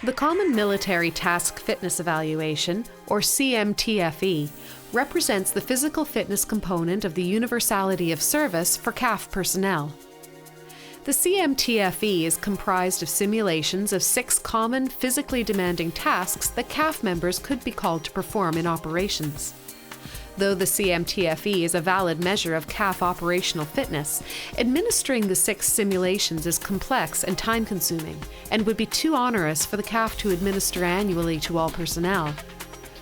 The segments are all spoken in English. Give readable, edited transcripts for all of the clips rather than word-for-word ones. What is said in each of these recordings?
The Common Military Task Fitness Evaluation, or CMTFE, represents the physical fitness component of the universality of service for CAF personnel. The CMTFE is comprised of simulations of 6 common, physically demanding tasks that CAF members could be called to perform in operations. Though the CMTFE is a valid measure of CAF operational fitness, administering the 6 simulations is complex and time-consuming, and would be too onerous for the CAF to administer annually to all personnel.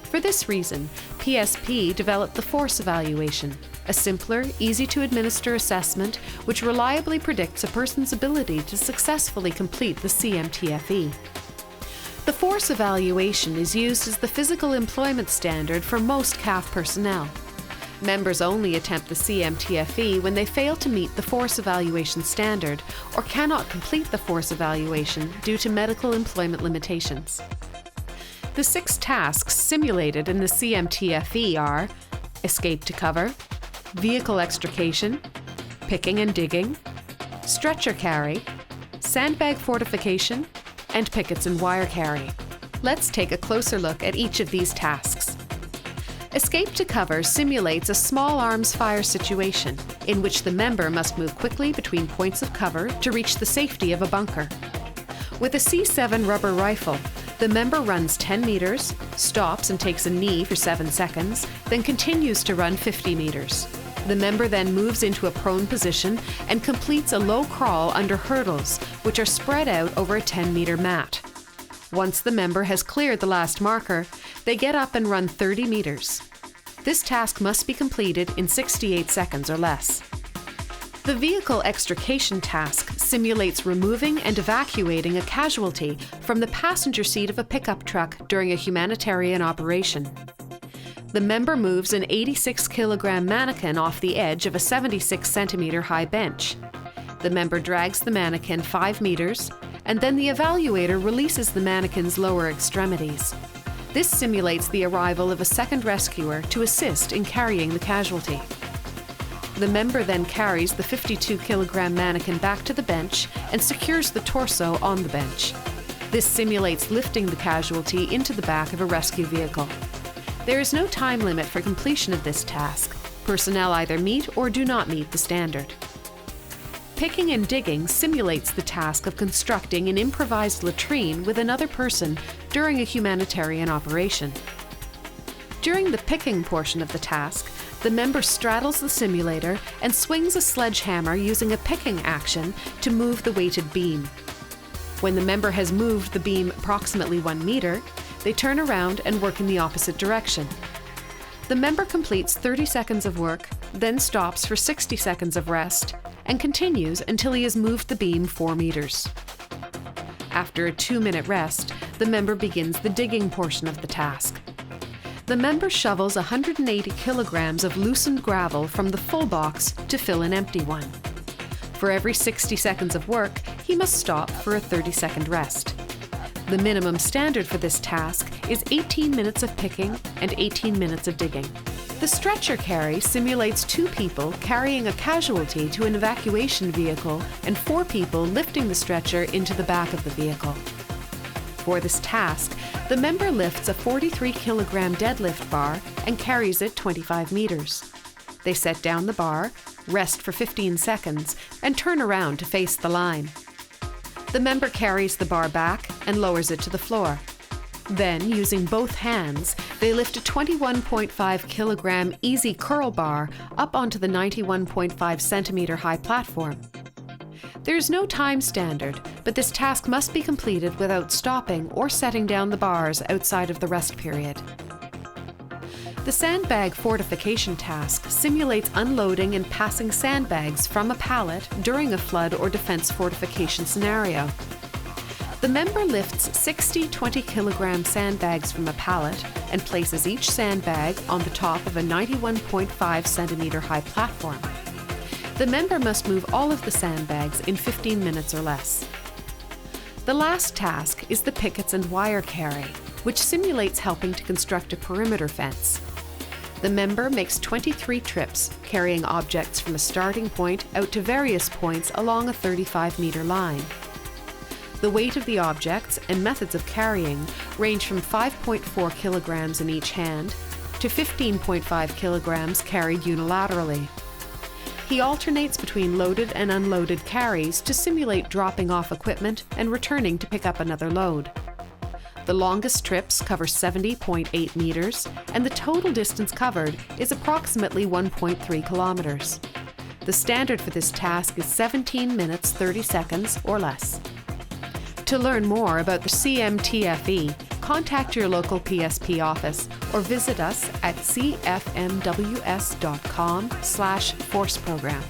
For this reason, PSP developed the Force Evaluation, a simpler, easy-to-administer assessment which reliably predicts a person's ability to successfully complete the CMTFE. The Force Evaluation is used as the physical employment standard for most CAF personnel. Members only attempt the CMTFE when they fail to meet the Force Evaluation standard or cannot complete the Force Evaluation due to medical employment limitations. The 6 tasks simulated in the CMTFE are escape to cover, vehicle extrication, picking and digging, stretcher carry, sandbag fortification, and pickets and wire carry. Let's take a closer look at each of these tasks. Escape to cover simulates a small arms fire situation in which the member must move quickly between points of cover to reach the safety of a bunker. With a C7 rubber rifle, the member runs 10 meters, stops and takes a knee for 7 seconds, then continues to run 50 meters. The member then moves into a prone position and completes a low crawl under hurdles, which are spread out over a 10-meter mat. Once the member has cleared the last marker, they get up and run 30 meters. This task must be completed in 68 seconds or less. The vehicle extrication task simulates removing and evacuating a casualty from the passenger seat of a pickup truck during a humanitarian operation. The member moves an 86-kilogram mannequin off the edge of a 76-centimeter high bench. The member drags the mannequin 5 meters, and then the evaluator releases the mannequin's lower extremities. This simulates the arrival of a second rescuer to assist in carrying the casualty. The member then carries the 52-kilogram mannequin back to the bench and secures the torso on the bench. This simulates lifting the casualty into the back of a rescue vehicle. There is no time limit for completion of this task. Personnel either meet or do not meet the standard. Picking and digging simulates the task of constructing an improvised latrine with another person during a humanitarian operation. During the picking portion of the task, the member straddles the simulator and swings a sledgehammer using a picking action to move the weighted beam. When the member has moved the beam approximately 1 meter, they turn around and work in the opposite direction. The member completes 30 seconds of work, then stops for 60 seconds of rest, and continues until he has moved the beam 4 meters. After a 2-minute rest, the member begins the digging portion of the task. The member shovels 180 kilograms of loosened gravel from the full box to fill an empty one. For every 60 seconds of work, he must stop for a 30-second rest. The minimum standard for this task is 18 minutes of picking and 18 minutes of digging. The stretcher carry simulates 2 people carrying a casualty to an evacuation vehicle and 4 people lifting the stretcher into the back of the vehicle. For this task, the member lifts a 43-kilogram deadlift bar and carries it 25 meters. They set down the bar, rest for 15 seconds, and turn around to face the line. The member carries the bar back and lowers it to the floor. Then, using both hands, they lift a 21.5 kilogram easy curl bar up onto the 91.5 centimeter high platform. There is no time standard, but this task must be completed without stopping or setting down the bars outside of the rest period. The sandbag fortification task simulates unloading and passing sandbags from a pallet during a flood or defense fortification scenario. The member lifts 60 20-kilogram sandbags from a pallet and places each sandbag on the top of a 91.5 centimeter high platform. The member must move all of the sandbags in 15 minutes or less. The last task is the pickets and wire carry, which simulates helping to construct a perimeter fence. The member makes 23 trips, carrying objects from a starting point out to various points along a 35-meter line. The weight of the objects and methods of carrying range from 5.4 kilograms in each hand to 15.5 kilograms carried unilaterally. He alternates between loaded and unloaded carries to simulate dropping off equipment and returning to pick up another load. The longest trips cover 70.8 meters, and the total distance covered is approximately 1.3 kilometers. The standard for this task is 17 minutes 30 seconds or less. To learn more about the CMTFE, contact your local PSP office or visit us at cfmws.com/force program.